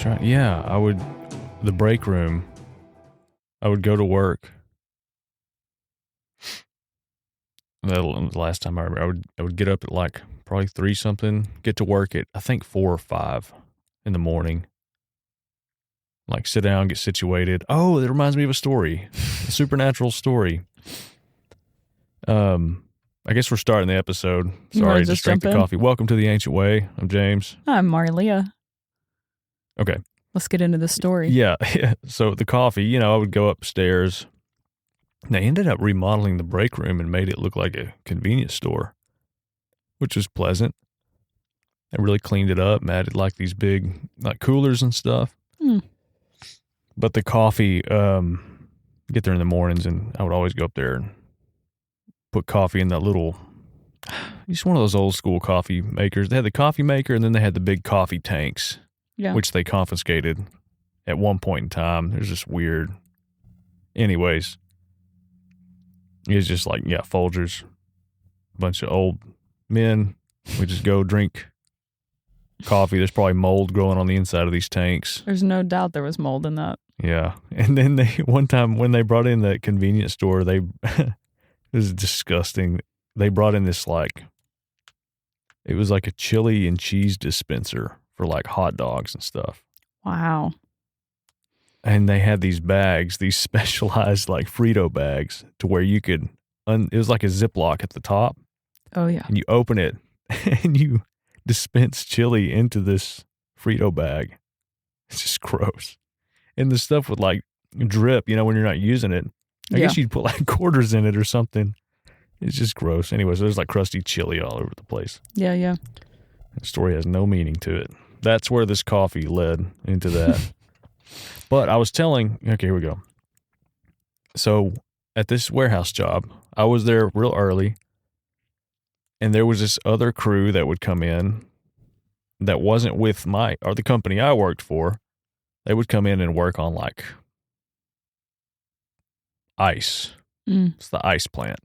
The break room, I would go to work. The last time I remember, I would get up at like probably 3 something, get to work at I think 4 or 5 in the morning. Like sit down, get situated. Oh, that reminds me of a story, a supernatural story. I guess we're starting the episode. Sorry, just drank the coffee. Welcome to the Ancient Way. I'm James. I'm Marlia. Okay. Let's get into the story. Yeah. So the coffee, I would go upstairs. They ended up remodeling the break room and made it look like a convenience store, which was pleasant. They really cleaned it up and added like these big like coolers and stuff. But the coffee, get there in the mornings and I would always go up there and put coffee in that little, just one of those old school coffee makers. They had the coffee maker and then they had the big coffee tanks. Yeah. Which they confiscated at one point in time. It was just weird. Anyways, it was just like, Folgers, a bunch of old men. We just go drink coffee. There's probably mold growing on the inside of these tanks. There's no doubt there was mold in that. Yeah. And then one time when they brought in the convenience store, it was disgusting. They brought in this it was like a chili and cheese dispenser for like hot dogs and stuff. Wow. And they had these bags, these specialized like Frito bags to where you could, it was like a Ziploc at the top. Oh yeah. And you open it and you dispense chili into this Frito bag. It's just gross. And the stuff would like drip, when you're not using it. I guess you'd put like quarters in it or something. It's just gross. Anyways, there's like crusty chili all over the place. Yeah. The story has no meaning to it. That's where this coffee led into that. But I was okay, here we go. So at this warehouse job, I was there real early, and there was this other crew that would come in that wasn't with the company I worked for. They would come in and work on like ice. It's the ice plant.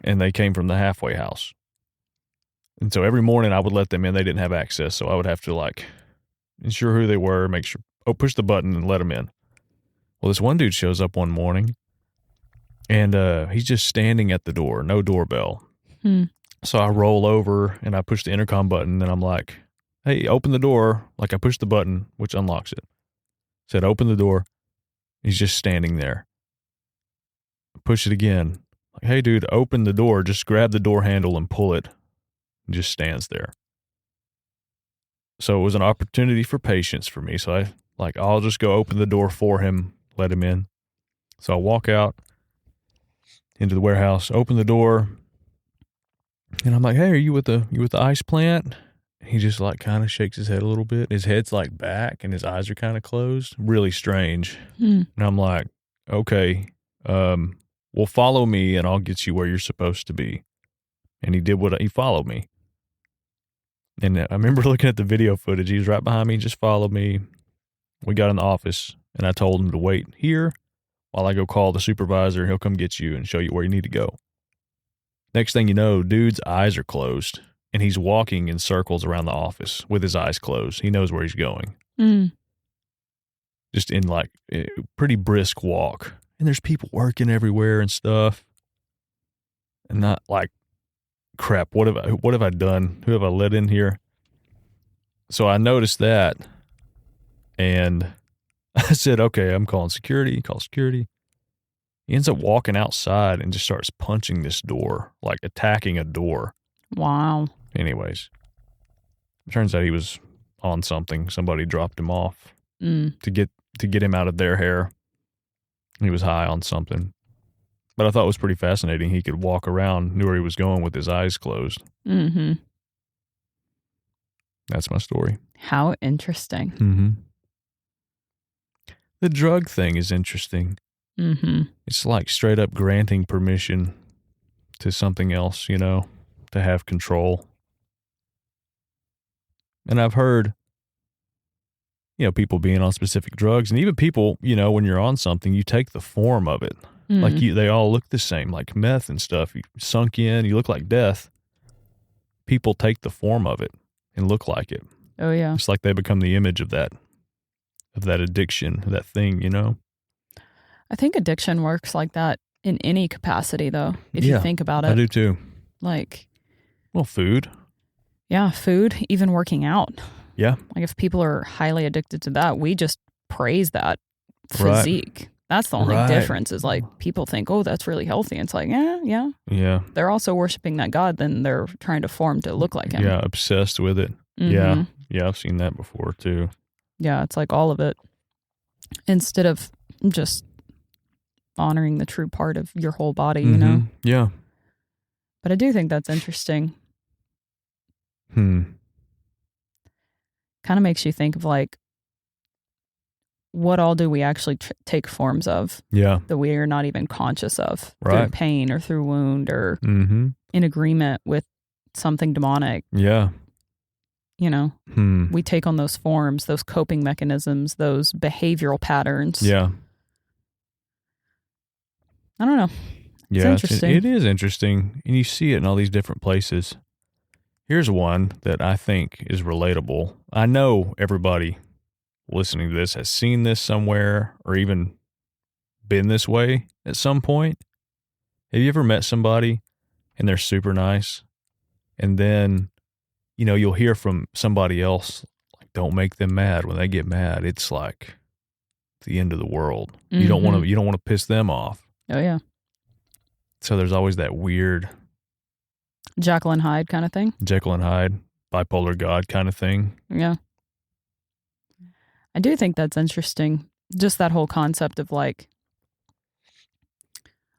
And they came from the halfway house. And so every morning I would let them in. They didn't have access, so I would have to like ensure who they were, make sure, push the button and let them in. Well, this one dude shows up one morning, and he's just standing at the door, no doorbell. So I roll over and I push the intercom button, and I'm like, "Hey, open the door!" Like I push the button, which unlocks it. Said, "Open the door." He's just standing there. I push it again. Like, "Hey, dude, open the door. Just grab the door handle and pull it." And just stands there. So it was an opportunity for patience for me. So I'll just go open the door for him, let him in. So I walk out into the warehouse, open the door, and I'm like, "Hey, are you with the ice plant?" He just like kind of shakes his head a little bit. His head's like back and his eyes are kind of closed. Really strange. And I'm like, "Okay, well, follow me and I'll get you where you're supposed to be." And he followed me. And I remember looking at the video footage. He was right behind me, just followed me. We got in the office, and I told him to wait here while I go call the supervisor. He'll come get you and show you where you need to go. Next thing you know, dude's eyes are closed, and he's walking in circles around the office with his eyes closed. He knows where he's going. Just in like a pretty brisk walk. And there's people working everywhere and stuff. And not like, crap, what have I done? Who have I let in here? So I noticed that, and I said, "Okay, I'm calling security." Call security. He ends up walking outside and just starts punching this door, like attacking a door. Wow. Anyways, it turns out he was on something. Somebody dropped him off to get him out of their hair. He was high on something. But I thought it was pretty fascinating. He could walk around, knew where he was going with his eyes closed. That's my story. How interesting. The drug thing is interesting. It's like straight up granting permission to something else, to have control. And I've heard, people being on specific drugs, and even people, when you're on something, you take the form of it. Like they all look the same, like meth and stuff. You sunk in, you look like death. People take the form of it and look like it. Oh, yeah. It's like they become the image of that addiction, that thing, you know? I think addiction works like that in any capacity, though, if you think about it. I do too. Like, well, food. Yeah, food, even working out. Yeah. Like if people are highly addicted to that, we just praise that physique. Right. That's the only difference is like people think, oh, that's really healthy. And it's like, yeah. Yeah. They're also worshiping that God, then they're trying to form to look like him. Yeah, obsessed with it. Yeah. Yeah, I've seen that before too. Yeah, it's like all of it. Instead of just honoring the true part of your whole body, you know? Yeah. But I do think that's interesting. Kind of makes you think of like, what all do we actually take forms of? Yeah. That we are not even conscious of through pain or through wound or in agreement with something demonic. Yeah. You know, we take on those forms, those coping mechanisms, those behavioral patterns. Yeah. I don't know. Yeah, it's interesting. It is interesting. And you see it in all these different places. Here's one that I think is relatable. I know everybody listening to this has seen this somewhere or even been this way at some point. Have you ever met somebody and they're super nice and then, you know, you'll hear from somebody else, like, don't make them mad. When they get mad, it's like the end of the world. You don't want to piss them off. Oh, yeah. So there's always that weird Jekyll and Hyde kind of thing. Jekyll and Hyde, bipolar God kind of thing. Yeah. I do think that's interesting. Just that whole concept of like,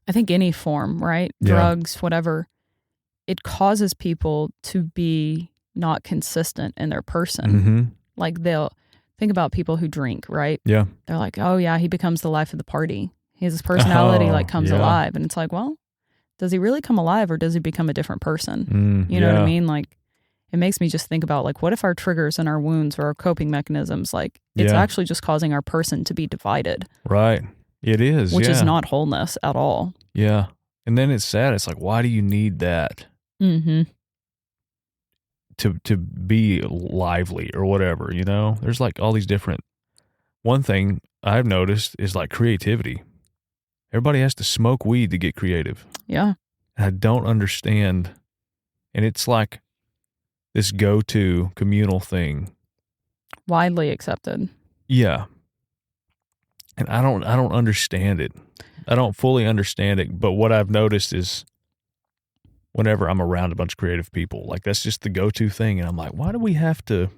I think any form, right? Yeah. Drugs, whatever, it causes people to be not consistent in their person. Like they'll think about people who drink, right? Yeah. They're like, oh yeah, he becomes the life of the party. His personality comes alive. And it's like, well, does he really come alive or does he become a different person? You know what I mean? Like, it makes me just think about like, what if our triggers and our wounds or our coping mechanisms, like it's actually just causing our person to be divided. Right. It is. Which is not wholeness at all. Yeah. And then it's sad. It's like, why do you need that? To be lively or whatever, you know? There's like all these different. One thing I've noticed is like creativity. Everybody has to smoke weed to get creative. Yeah. I don't understand. And it's like this go-to communal thing. Widely accepted. Yeah. And I don't understand it. I don't fully understand it. But what I've noticed is whenever I'm around a bunch of creative people, like that's just the go-to thing. And I'm like, why do we have to?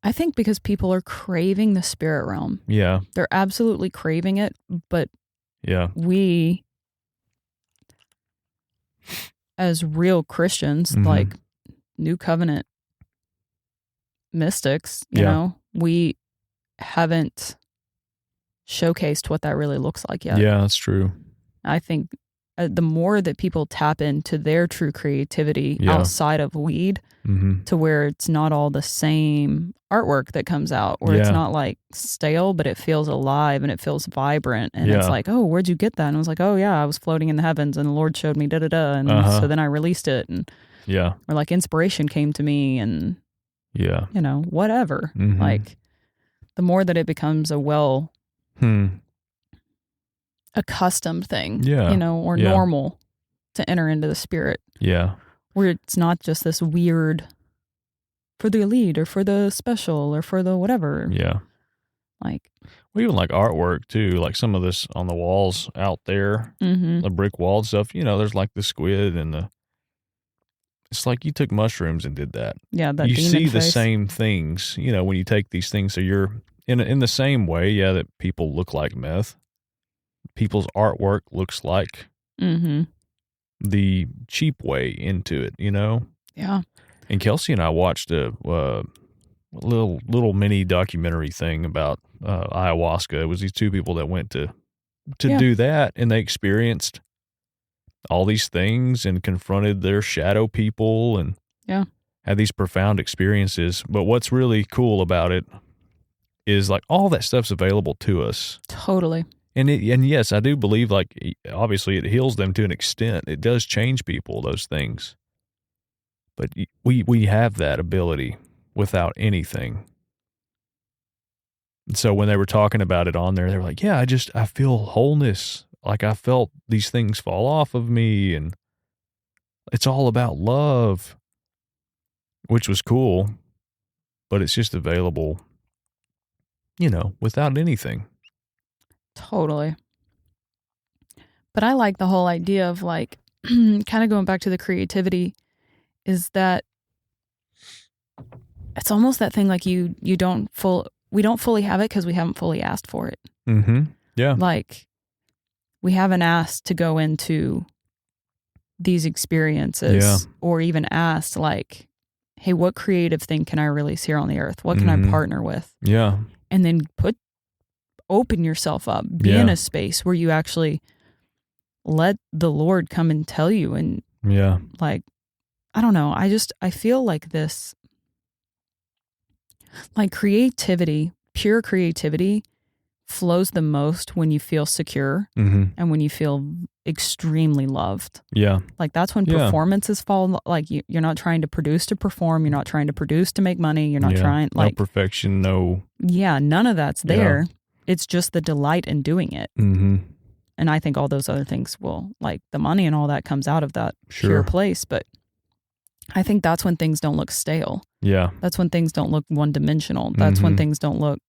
I think because people are craving the spirit realm. Yeah. They're absolutely craving it. But yeah, we, as real Christians, like New Covenant mystics, you know, we haven't showcased what that really looks like yet. Yeah, that's true. I think the more that people tap into their true creativity outside of weed to where it's not all the same artwork that comes out, where it's not like stale, but it feels alive and it feels vibrant. And it's like, oh, where'd you get that? And I was like, oh yeah, I was floating in the heavens and the Lord showed me da-da-da. And so then I released it. And or like inspiration came to me and you know, whatever. Like the more that it becomes a accustomed thing, you know, or normal to enter into the spirit. Yeah. Where it's not just this weird for the elite or for the special or for the whatever. Yeah. Like, well, even like artwork too, like some of this on the walls out there, the brick wall stuff, you know, there's like the squid and it's like you took mushrooms and did that. Yeah. That you see face. The same things, you know, when you take these things. So you're in the same way. Yeah. That people look like meth. People's artwork looks like the cheap way into it, you know? Yeah. And Kelsey and I watched a little mini documentary thing about ayahuasca. It was these two people that went to do that, and they experienced all these things and confronted their shadow people and had these profound experiences. But what's really cool about it is like all that stuff's available to us. Totally. And yes, I do believe like obviously it heals them to an extent. It does change people, those things. But we have that ability. without anything. And so when they were talking about it on there, they were like, yeah, I feel wholeness. Like I felt these things fall off of me, and it's all about love, which was cool, but it's just available, without anything. Totally. But I like the whole idea of like, kind of going back to the creativity, is that it's almost that thing like we don't fully have it because we haven't fully asked for it. Mm-hmm. Yeah. Like we haven't asked to go into these experiences, or even asked like, hey, what creative thing can I release here on the earth? What can I partner with? Yeah. And then open yourself up, be in a space where you actually let the Lord come and tell you. And like, I don't know. I feel like this, like creativity, pure creativity flows the most when you feel secure and when you feel extremely loved. Yeah. Like that's when performances fall. Like you're not trying to produce to perform. You're not trying to produce to make money. You're not trying like no perfection. No. Yeah. None of that's there. It's just the delight in doing it. Mm-hmm. And I think all those other things will, like the money and all that comes out of that pure place. But I think that's when things don't look stale. Yeah. That's when things don't look one-dimensional. That's when things don't look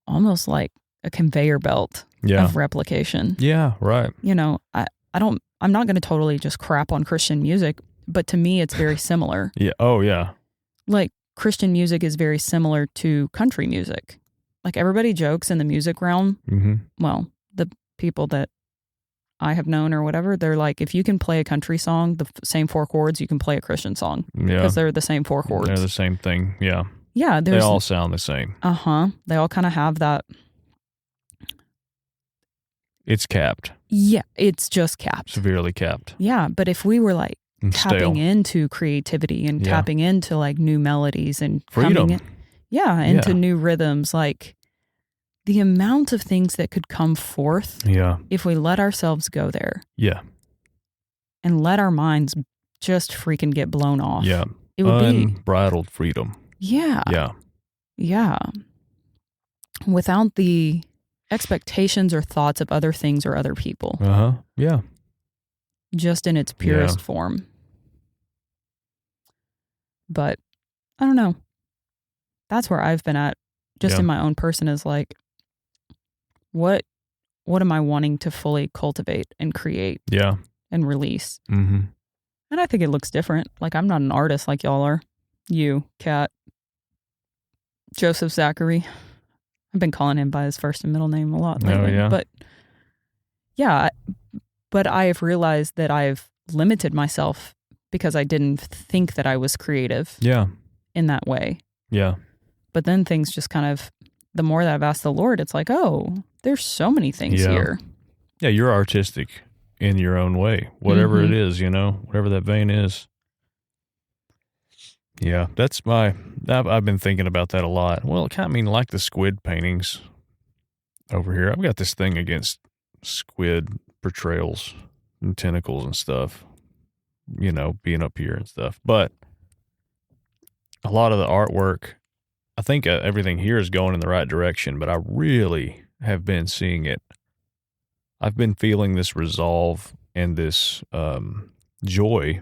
almost like a conveyor belt of replication. Yeah, right. I'm not going to totally just crap on Christian music, but to me it's very similar. Yeah. Oh, yeah. Like Christian music is very similar to country music. Like everybody jokes in the music realm. Mm-hmm. Well, the people that I have known or whatever, they're like, if you can play a country song, the same 4 chords, you can play a Christian song. Yeah. Because they're the same 4 chords. They're the same thing. Yeah. Yeah. They all sound the same. They all kind of have that. It's capped. Yeah. It's just capped. Severely capped. Yeah. But if we were like tapping into creativity and tapping into like new melodies and freedom. Into new rhythms, like the amount of things that could come forth if we let ourselves go there. Yeah. And let our minds just freaking get blown off. Yeah. It would unbridled freedom. Yeah. Yeah. Yeah. Without the expectations or thoughts of other things or other people. Yeah. Just in its purest form. But I don't know. That's where I've been at, just in my own person, is like, what am I wanting to fully cultivate and create and release? Mm-hmm. And I think it looks different. Like, I'm not an artist like y'all are. You, Kat, Joseph Zachary. I've been calling him by his first and middle name a lot lately. But I have realized that I've limited myself because I didn't think that I was creative in that way. Yeah. But then things just kind of, the more that I've asked the Lord, it's like, oh, there's so many things here. Yeah, you're artistic in your own way, whatever it is, whatever that vein is. Yeah, I've been thinking about that a lot. Well, it kind of like the squid paintings over here. I've got this thing against squid portrayals and tentacles and stuff, being up here and stuff. But a lot of the artwork, I think everything here is going in the right direction, but I really have been seeing it. I've been feeling this resolve and this joy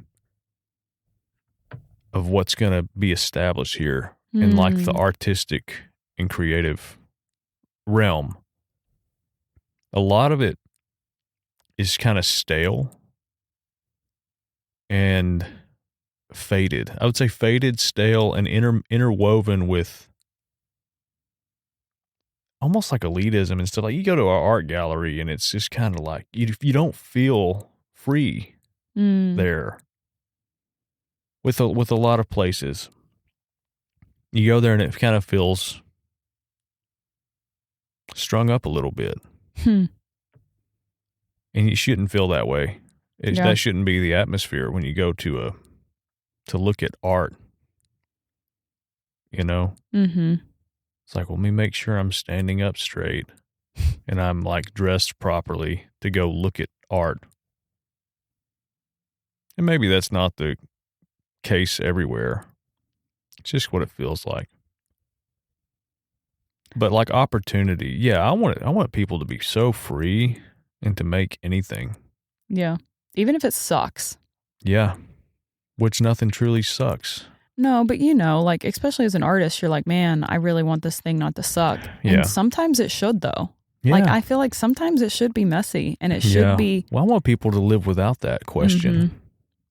of what's going to be established here in like the artistic and creative realm. A lot of it is kind of stale and faded. I would say faded, stale, and interwoven with almost like elitism and stuff. Like you go to our art gallery and it's just kind of like you don't feel free there. With a lot of places, you go there and it kind of feels strung up a little bit, and you shouldn't feel that way. That shouldn't be the atmosphere when you go to look at art. It's like, well, let me make sure I'm standing up straight and I'm like dressed properly to go look at art. And maybe that's not the case everywhere, It's just what it feels like. But like opportunity, yeah, I want people to be so free and to make anything. Yeah. Even if it sucks. Yeah. Which nothing truly sucks. No, but like especially as an artist, you're like, man, I really want this thing not to suck. Yeah. And sometimes it should though. Yeah. Like I feel like sometimes it should be messy and it should be. Well, I want people to live without that question. Mm-hmm.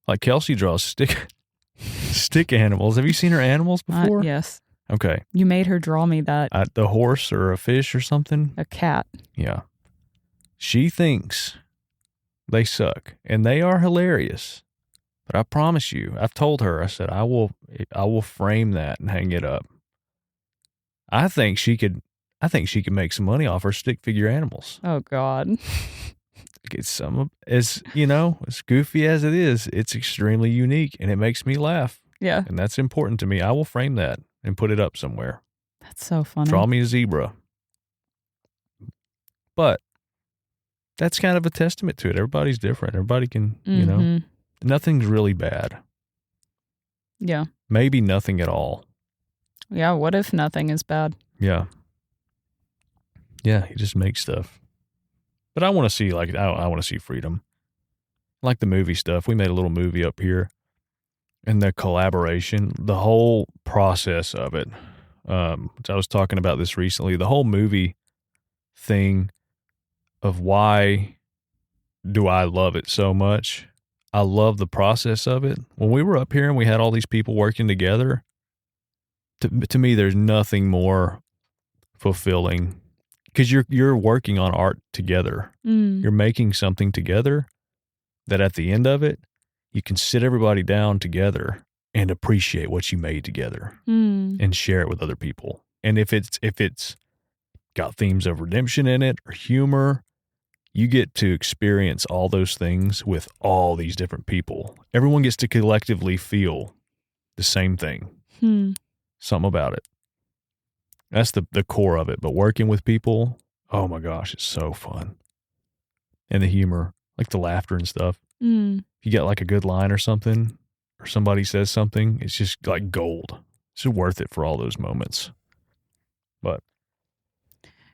Like Kelsey draws stick animals. Have you seen her animals before? Yes. Okay. You made her draw me that. The horse or a fish or something? A cat. Yeah. She thinks they suck, and they are hilarious. But I promise you, I've told her, I said, I will frame that and hang it up. I think she could make some money off her stick figure animals. Oh God. Get some, as goofy as it is, it's extremely unique and it makes me laugh. Yeah. And that's important to me. I will frame that and put it up somewhere. That's so funny. Draw me a zebra. But that's kind of a testament to it. Everybody's different. Everybody can, nothing's really bad. Yeah. Maybe nothing at all. Yeah. What if nothing is bad? Yeah. Yeah. You just make stuff. But I want to see, I want to see freedom. Like the movie stuff. We made a little movie up here. And the collaboration, the whole process of it, which I was talking about this recently, the whole movie thing of why do I love it so much? I love the process of it. When we were up here and we had all these people working together, to me, there's nothing more fulfilling because you're working on art together. You're making something together that at the end of it, you can sit everybody down together and appreciate what you made together and share it with other people. And if it's got themes of redemption in it or humor, you get to experience all those things with all these different people. Everyone gets to collectively feel the same thing. Something about it. That's the core of it. But working with people, oh my gosh, it's so fun. And the humor, like the laughter and stuff. If you get like a good line or something, or somebody says something, it's just like gold. It's just worth it for all those moments. But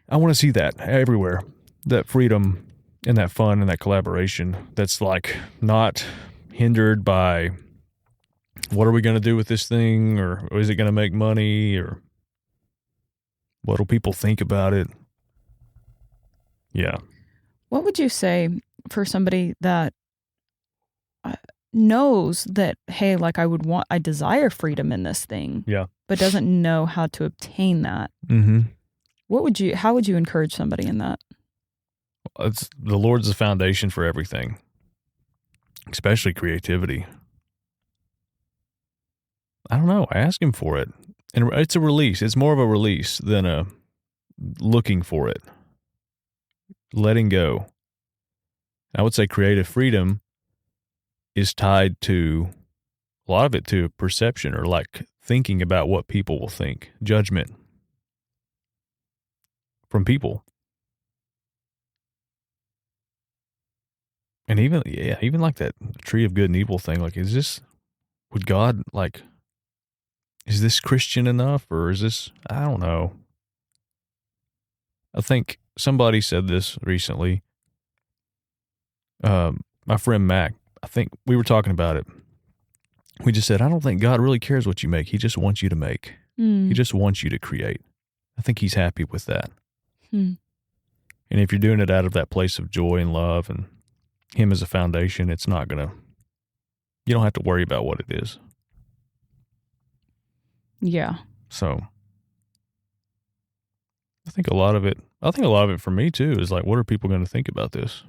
I want to see that everywhere. That freedom and that fun and that collaboration that's like not hindered by what are we going to do with this thing, or is it going to make money, or what do people think about it? Yeah. What would you say for somebody that knows that, hey, like I desire freedom in this thing, but doesn't know how to obtain that? How would you encourage somebody in that? It's the Lord's the foundation for everything, especially creativity. I don't know. Ask him for it. And it's a release. It's more of a release than a looking for it. Letting go. I would say creative freedom is tied to a lot of it to perception, or like thinking about what people will think, judgment from people. And even like that tree of good and evil thing, like, would God, like, is this Christian enough, or is this, I don't know. I think somebody said this recently. My friend Mac, I think we were talking about it. We just said, I don't think God really cares what you make. He just wants you to make. He just wants you to create. I think he's happy with that. And if you're doing it out of that place of joy and love and him as a foundation, it's not you don't have to worry about what it is. Yeah. So I think a lot of it for me too is like, what are people going to think about this?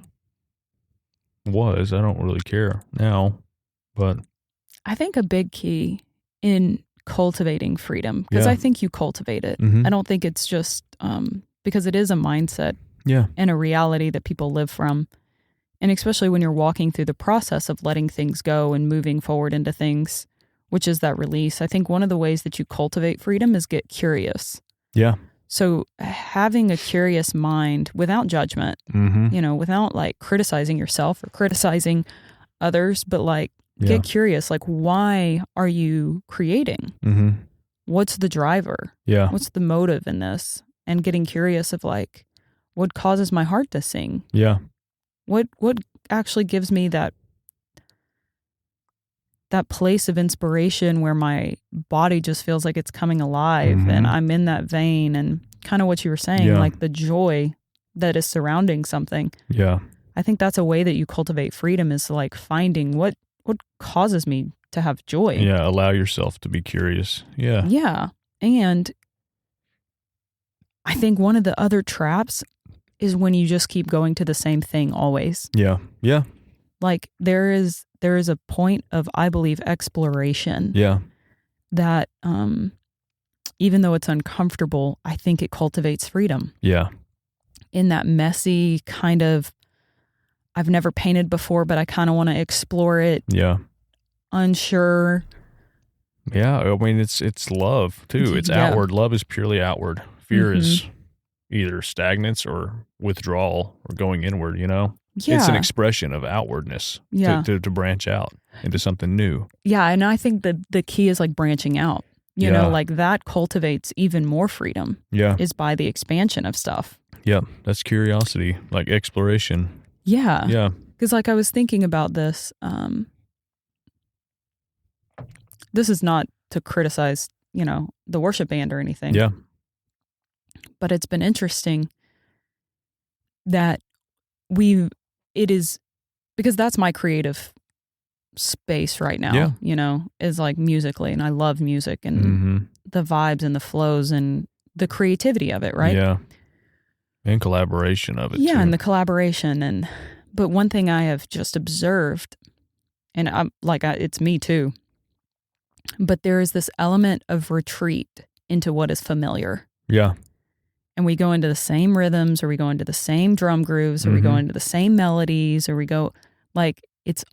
I don't really care now, but I think a big key in cultivating freedom, because I think you cultivate it. I don't think it's just because it is a mindset and a reality that people live from. And especially when you're walking through the process of letting things go and moving forward into things, which is that release. I think one of the ways that you cultivate freedom is get curious. Yeah. So having a curious mind without judgment, without like criticizing yourself or criticizing others, but like get curious, like, why are you creating? what's the driver? Yeah. What's the motive in this? And getting curious of like, what causes my heart to sing? Yeah. What actually gives me that place of inspiration where my body just feels like it's coming alive and I'm in that vein, and kind of what you were saying, like the joy that is surrounding something. Yeah. I think that's a way that you cultivate freedom, is like finding what causes me to have joy. Yeah. Allow yourself to be curious. Yeah. Yeah. And I think one of the other traps is when you just keep going to the same thing always. Yeah. Yeah. Like there is a point of, I believe, exploration. Yeah. That even though it's uncomfortable, I think it cultivates freedom. Yeah. In that messy kind of, I've never painted before, but I kind of want to explore it. Yeah. Unsure. Yeah. I mean, it's love too. It's outward. Love is purely outward. Fear is either stagnance or withdrawal or going inward, you know? Yeah. It's an expression of outwardness to branch out into something new. Yeah. And I think that the key is like branching out, you know, like that cultivates even more freedom. Yeah. Is by the expansion of stuff. Yeah. That's curiosity, like exploration. Yeah. Yeah. Because like I was thinking about this. This is not to criticize, you know, the worship band or anything. Yeah. But it's been interesting that it is, because that's my creative space right now, you know, is like musically. And I love music and the vibes and the flows and the creativity of it, right? Yeah. And collaboration of it. Yeah, too. and the collaboration. But one thing I have just observed, and I'm like, it's me too, but there is this element of retreat into what is familiar. Yeah. And we go into the same rhythms, or we go into the same drum grooves, or we go into the same melodies, or we go, like, it's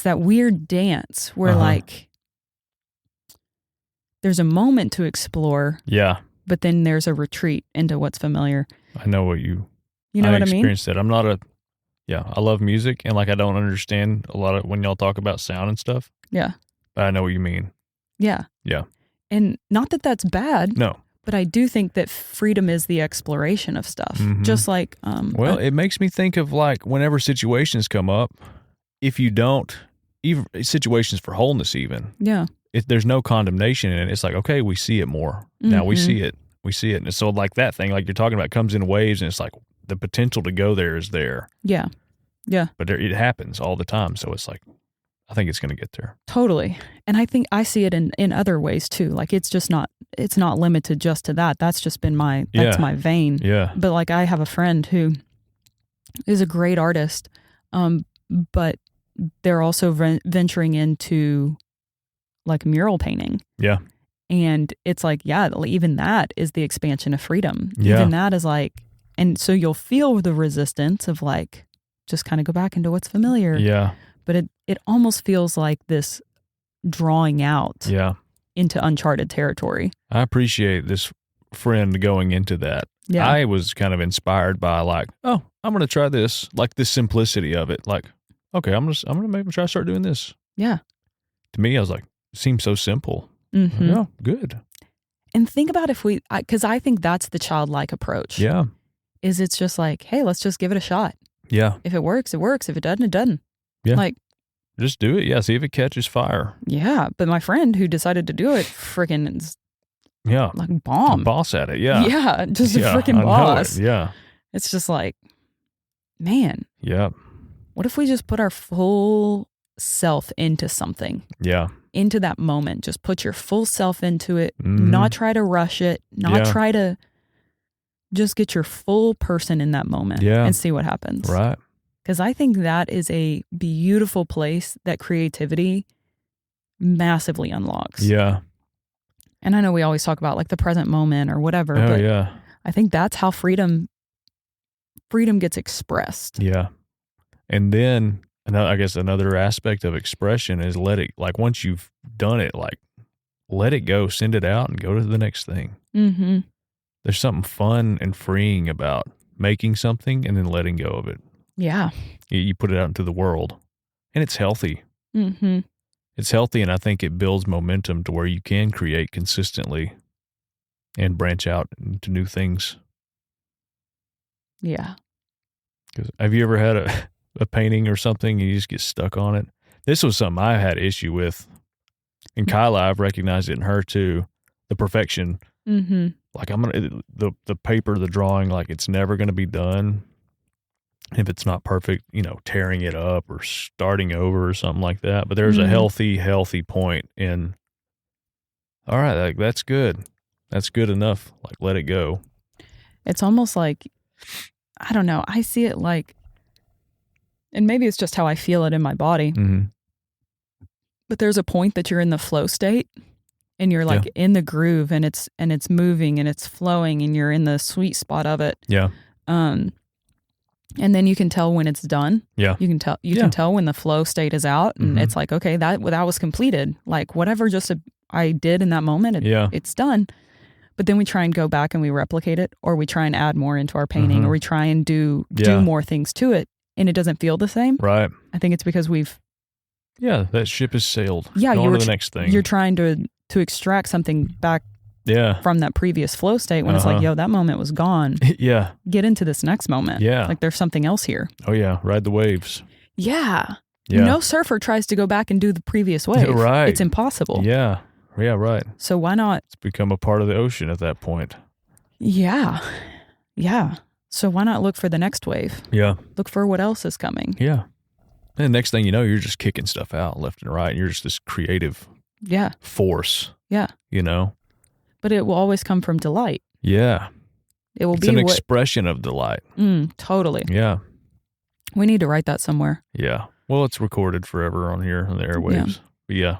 that weird dance where like there's a moment to explore. Yeah. But then there's a retreat into what's familiar. I know what you know what I mean? I experienced that. I'm not I love music, and like I don't understand a lot of when y'all talk about sound and stuff. Yeah. But I know what you mean. Yeah. Yeah. And not that that's bad. No. But I do think that freedom is the exploration of stuff. Just like... it makes me think of like whenever situations come up, if you don't, even situations for wholeness even. Yeah. If there's no condemnation in it, it's like, okay, we see it more. Now we see it. We see it. And so like that thing, like you're talking about, comes in waves, and it's like the potential to go there is there. Yeah. Yeah. But it happens all the time. So it's like, I think it's going to get there. Totally. And I think I see it in other ways too. Like it's not limited just to that. That's just been my vein. Yeah. But like I have a friend who is a great artist, but they're also venturing into like mural painting. Yeah. And it's like, even that is the expansion of freedom. Yeah. Even that is like, and so you'll feel the resistance of like, just kind of go back into what's familiar. Yeah. But it almost feels like this drawing out into uncharted territory. I appreciate this friend going into that. Yeah. I was kind of inspired by like, oh, I'm going to try this, like the simplicity of it. Like, okay, I'm going to maybe try to start doing this. Yeah. To me, I was like, it seems so simple. Yeah, good. And think about because I think that's the childlike approach. Yeah. Is it's just like, hey, let's just give it a shot. Yeah. If it works, it works. If it doesn't, it doesn't. Yeah. Like, just do it. Yeah. See if it catches fire. Yeah. But my friend who decided to do it freaking like bomb. A boss at it. Yeah. Yeah. Just a freaking boss. Yeah. It's just like, man. Yeah. What if we just put our full self into something? Yeah. Into that moment. Just put your full self into it. Not try to rush it. Not try to just get your full person in that moment and see what happens. Right. Because I think that is a beautiful place that creativity massively unlocks. Yeah. And I know we always talk about like the present moment or whatever, but I think that's how freedom gets expressed. Yeah. And then I guess another aspect of expression is like once you've done it, like let it go, send it out and go to the next thing. Mm-hmm. There's something fun and freeing about making something and then letting go of it. Yeah. You put it out into the world and it's healthy. Mm-hmm. It's healthy, and I think it builds momentum to where you can create consistently and branch out into new things. Yeah. 'Cause have you ever had a painting or something and you just get stuck on it? This was something I had issue with. And Kyla, I've recognized it in her too. The perfection. Mm-hmm. Like the paper, the drawing, like it's never going to be done if it's not perfect, tearing it up or starting over or something like that. But there's a healthy point in, all right, like that's good. That's good enough. Like, let it go. It's almost like, I don't know. I see it like, and maybe it's just how I feel it in my body. Mm-hmm. But there's a point that you're in the flow state and you're like in the groove and it's moving and it's flowing and you're in the sweet spot of it. Yeah. And then you can tell when it's done. Yeah. You can tell when the flow state is out and it's like, okay, that was completed. Like whatever I did in that moment, it's done. But then we try and go back and we replicate it, or we try and add more into our painting, or we try and do more things to it, and it doesn't feel the same. Right. I think it's because that ship has sailed. Yeah, on to the next thing. You're trying to extract something back from that previous flow state when it's like, yo, that moment was gone. Yeah. Get into this next moment. Yeah. Like there's something else here. Oh, yeah. Ride the waves. Yeah. Yeah. No surfer tries to go back and do the previous wave. Right. It's impossible. Yeah. Yeah, right. So why not? It's become a part of the ocean at that point. Yeah. Yeah. So why not look for the next wave? Yeah. Look for what else is coming. Yeah. And next thing you know, you're just kicking stuff out left and right. And you're just this creative force. Yeah. But it will always come from delight. Yeah. It will be an expression of delight. Totally. Yeah. We need to write that somewhere. Yeah. Well, it's recorded forever on here on the airwaves. But yeah.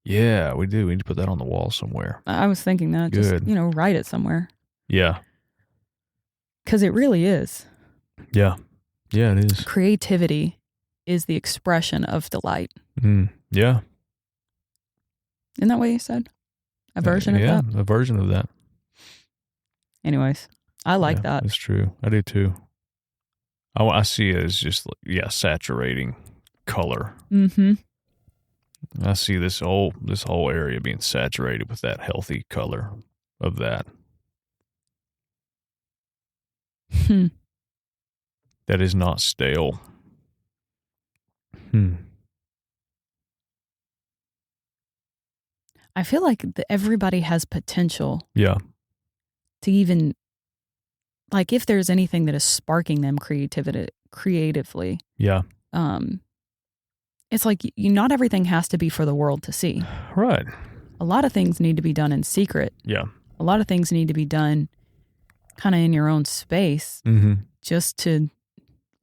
Yeah, we do. We need to put that on the wall somewhere. I was thinking that. Good. Just, write it somewhere. Yeah. Because it really is. Yeah. Yeah, it is. Creativity is the expression of delight. Yeah. Isn't that what you said? A version of that? Yeah, a version of that. Anyways, I like that. That's true. I do too. I see it as just, saturating color. Mm-hmm. I see this whole area being saturated with that healthy color of that. That is not stale. I feel like everybody has potential. Yeah. To even, like, if there's anything that is sparking them creatively. Yeah. It's like not everything has to be for the world to see. Right. A lot of things need to be done in secret. Yeah. A lot of things need to be done kind of in your own space just to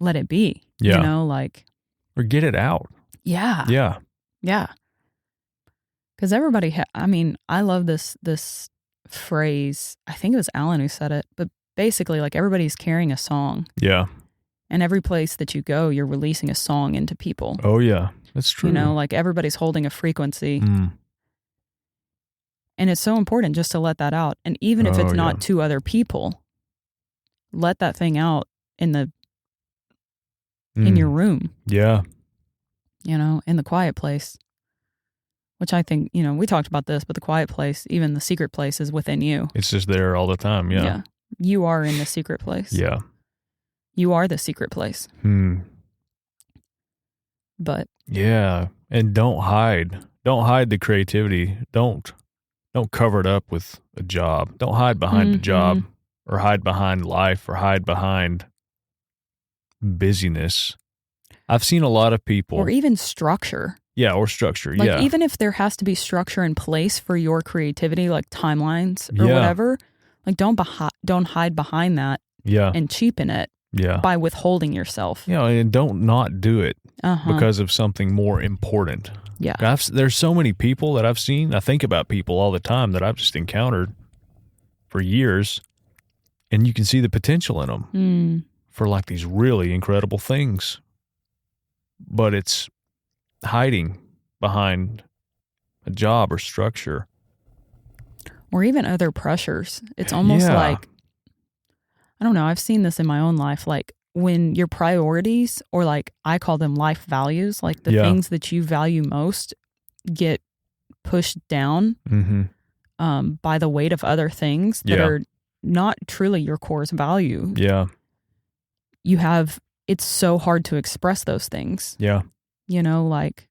let it be. Yeah. Or get it out. Yeah. Yeah. Yeah. Because everybody, I love this phrase. I think it was Alan who said it, but basically like everybody's carrying a song. Yeah. And every place that you go, you're releasing a song into people. Oh, yeah. That's true. Like everybody's holding a frequency. And it's so important just to let that out. And even if it's not to other people, let that thing out in your room. Yeah. In the quiet place. Which I think, we talked about this, but the quiet place, even the secret place is within you. It's just there all the time. Yeah. Yeah. You are in the secret place. Yeah. You are the secret place. But. Yeah. And don't hide the creativity. Don't cover it up with a job. Don't hide behind a job or hide behind life or hide behind busyness. I've seen a lot of people. Or even structure. Yeah, or structure. Like even if there has to be structure in place for your creativity, like timelines or whatever, like don't hide behind that and cheapen it by withholding yourself. Yeah, and don't not do it because of something more important. Yeah. There's so many people that I've seen. I think about people all the time that I've just encountered for years, and you can see the potential in them for like these really incredible things. But it's hiding behind a job or structure. Or even other pressures. It's almost like, I don't know, I've seen this in my own life. Like when your priorities, or like I call them life values, like the things that you value most get pushed down by the weight of other things that are not truly your core's value. Yeah. It's so hard to express those things. Yeah. You know, like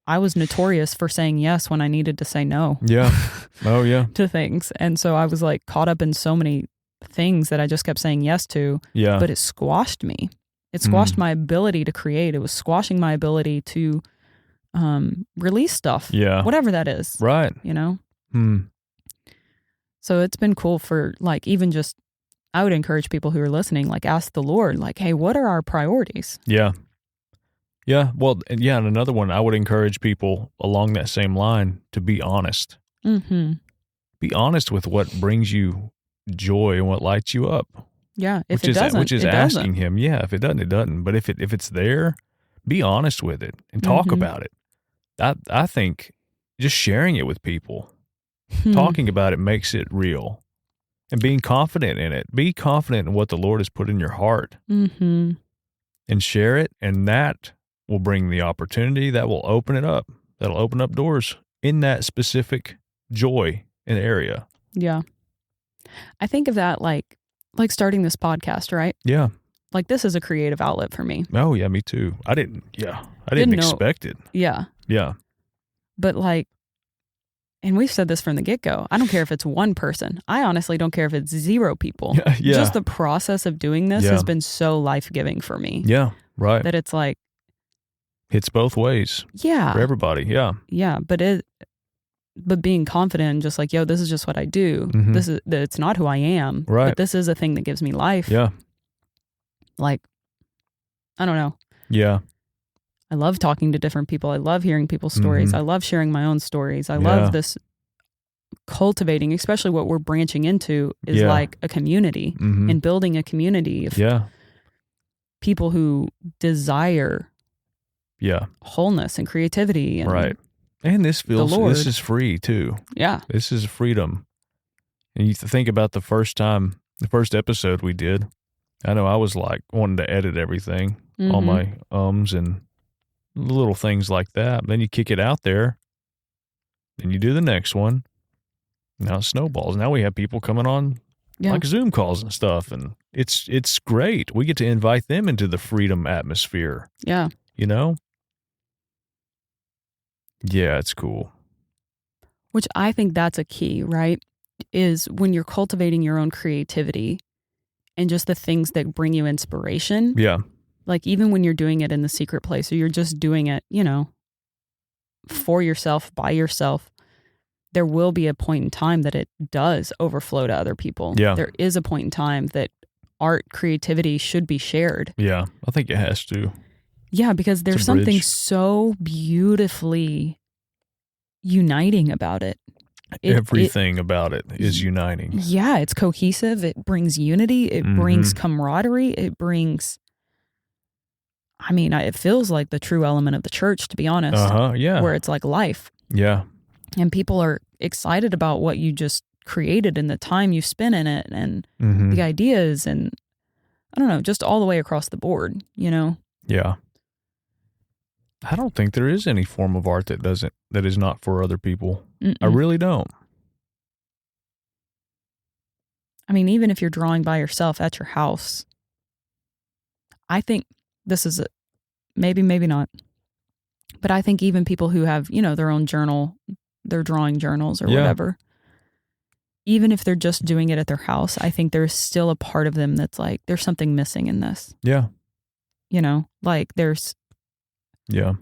I was notorious for saying yes when I needed to say no. Yeah. Oh, yeah. To things. And so I was like caught up in so many things that I just kept saying yes to. Yeah. But it squashed me. It squashed my ability to create. It was squashing my ability to release stuff. Yeah. Whatever that is. Right. You know? Hmm. So it's been cool for like even just, I would encourage people who are listening, like ask the Lord, like, hey, what are our priorities? Yeah. Yeah. Well, yeah. And another one, I would encourage people along that same line to be honest. Mm-hmm. Be honest with what brings you joy and what lights you up. Yeah. If it doesn't, which is asking him. Yeah. If it doesn't, it doesn't. But if it's there, be honest with it and talk about it. I think just sharing it with people, talking about it makes it real. And being confident in it. Be confident in what the Lord has put in your heart. Mm-hmm. And share it. And that will bring the opportunity. That will open it up. That'll open up doors in that specific joy and area. Yeah. I think of that like starting this podcast, right? Yeah. Like this is a creative outlet for me. Oh, yeah, me too. I didn't expect it. Yeah. Yeah. But like, and we've said this from the get-go, I don't care if it's one person. I honestly don't care if it's 0 people. Yeah. Just the process of doing this has been so life-giving for me. Yeah, right. That it's like... Hits both ways. Yeah. For everybody, yeah. Yeah, but being confident and just like, yo, this is just what I do. It's not who I am. Right. But this is a thing that gives me life. Yeah. Like, I don't know. Yeah. I love talking to different people. I love hearing people's stories. I love sharing my own stories. I love this cultivating, especially what we're branching into is like a community and building a community of people who desire wholeness and creativity. And right. And this is free too. Yeah. This is freedom. And you think about the first episode we did, I know I was like wanting to edit everything, all my and little things like that. Then you kick it out there, then you do the next one. Now it snowballs. Now we have people coming on like Zoom calls and stuff, and it's great. We get to invite them into the freedom atmosphere. Yeah. You know? Yeah, it's cool. Which I think that's a key, right? Is when you're cultivating your own creativity and just the things that bring you inspiration. Yeah. Like even when you're doing it in the secret place or you're just doing it, you know, for yourself, by yourself, there will be a point in time that it does overflow to other people. Yeah. There is a point in time that art, creativity should be shared. Yeah. I think it has to. Yeah, because there's something so beautifully uniting about it. Everything about it is uniting. Yeah, it's cohesive. It brings unity. It brings camaraderie. It brings... I mean, it feels like the true element of the church, to be honest. Yeah. Where it's like life. Yeah. And people are excited about what you just created and the time you spent in it and the ideas and, I don't know, just all the way across the board, you know? Yeah. I don't think there is any form of art that is not for other people. I really don't. I mean, even if you're drawing by yourself at your house, I think this is maybe not, but I think even people who have, you know, their own journal, their drawing journals or whatever, even if they're just doing it at their house, I think there's still a part of them that's like, there's something missing in this. Yeah. You know, like there's. Yeah.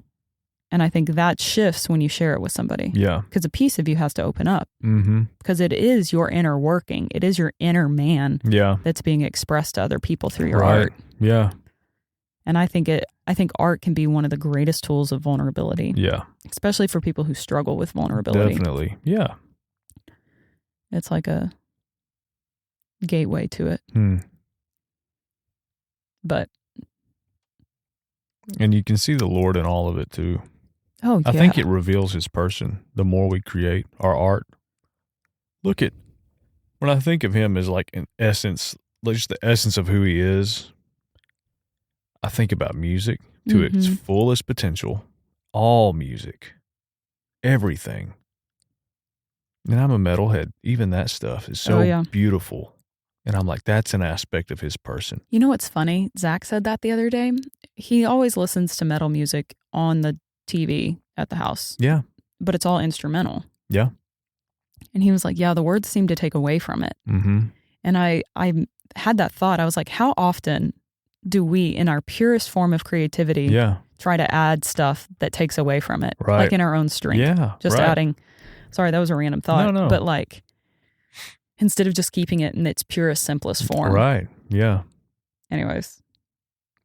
And I think that shifts when you share it with somebody. Yeah. Because a piece of you has to open up. Because it is your inner working. It is your inner man. Yeah. That's being expressed to other people through your art. Yeah. And I think art can be one of the greatest tools of vulnerability. Yeah. Especially for people who struggle with vulnerability. Definitely. Yeah. It's like a gateway to it. But. And you can see the Lord in all of it too. Oh, yeah. I think it reveals his person the more we create our art. When I think of him as like an essence, just the essence of who he is, I think about music to its fullest potential, all music, everything. And I'm a metalhead. Even that stuff is so beautiful. And I'm like, that's an aspect of his person. You know what's funny? Zach said that the other day. He always listens to metal music on the TV at the house. Yeah. But it's all instrumental. Yeah. And he was like, yeah, the words seem to take away from it. Mm-hmm. And I had that thought. I was like, how often do we, in our purest form of creativity, try to add stuff that takes away from it? Right. Like in our own strength. Yeah. Just adding, sorry, that was a random thought. No. But like, instead of just keeping it in its purest, simplest form. Right. Yeah. Anyways.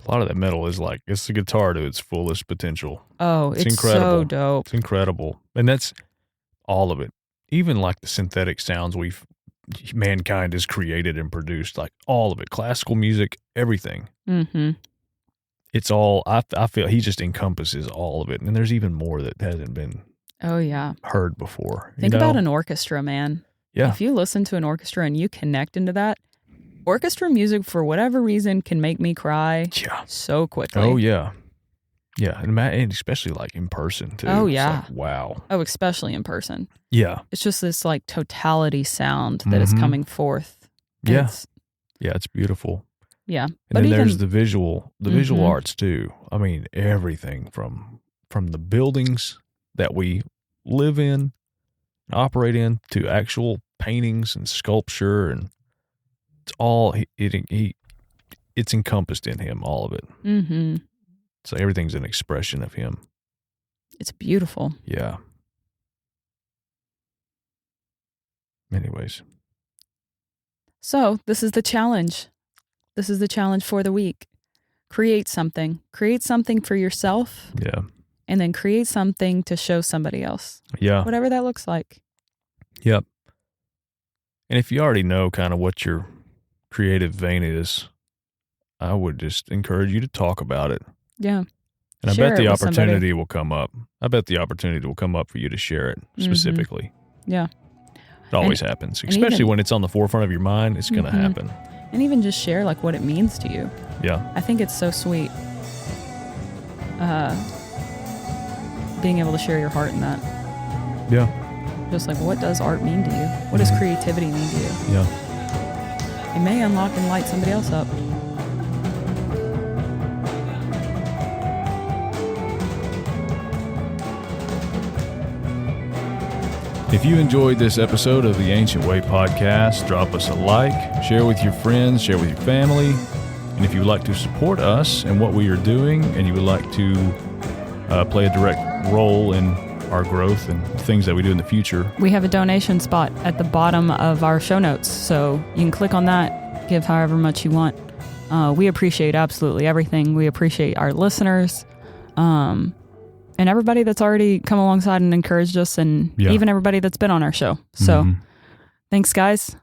A lot of that metal is like, it's the guitar to its fullest potential. Oh, it's incredible. So dope. It's incredible. And that's all of it. Even like the synthetic sounds mankind has created and produced, like all of it, classical music, everything. Mm-hmm. It's all, I feel he just encompasses all of it. And there's even more that hasn't been heard before. Think about an orchestra, man. Yeah. If you listen to an orchestra and you connect into that, orchestra music, for whatever reason, can make me cry so quickly. Oh, yeah. Yeah. And especially like in person, too. Oh, yeah. It's like, wow. Oh, especially in person. Yeah. It's just this like totality sound that is coming forth. Yeah. It's beautiful. Yeah. And then there's the visual arts, too. I mean, everything from the buildings that we live in, operate in, to actual paintings and sculpture, and it's all it's encompassed in him, all of it. Mm-hmm. So everything's an expression of him. It's beautiful. Yeah. Anyways. So this is the challenge. This is the challenge for the week. Create something. Create something for yourself. Yeah. And then create something to show somebody else. Yeah. Whatever that looks like. Yep. And if you already know kind of what your creative vein is, I would just encourage you to talk about it. Yeah. And I bet the opportunity will come up. I bet the opportunity will come up for you to share it specifically. Yeah. It always happens, especially when it's on the forefront of your mind. It's going to happen. And even just share like what it means to you. Yeah. I think it's so sweet. Being able to share your heart in that. Yeah. Just like, what does art mean to you? What does creativity mean to you? Yeah. It may unlock and light somebody else up. If you enjoyed this episode of the Ancient Way podcast, drop us a like, share with your friends, share with your family. And if you would like to support us and what we are doing, and you would like to play a direct role in our growth and things that we do in the future, we have a donation spot at the bottom of our show notes. So you can click on that, give however much you want. We appreciate absolutely everything. We appreciate our listeners. And everybody that's already come alongside and encouraged us, and even everybody that's been on our show. So thanks, guys.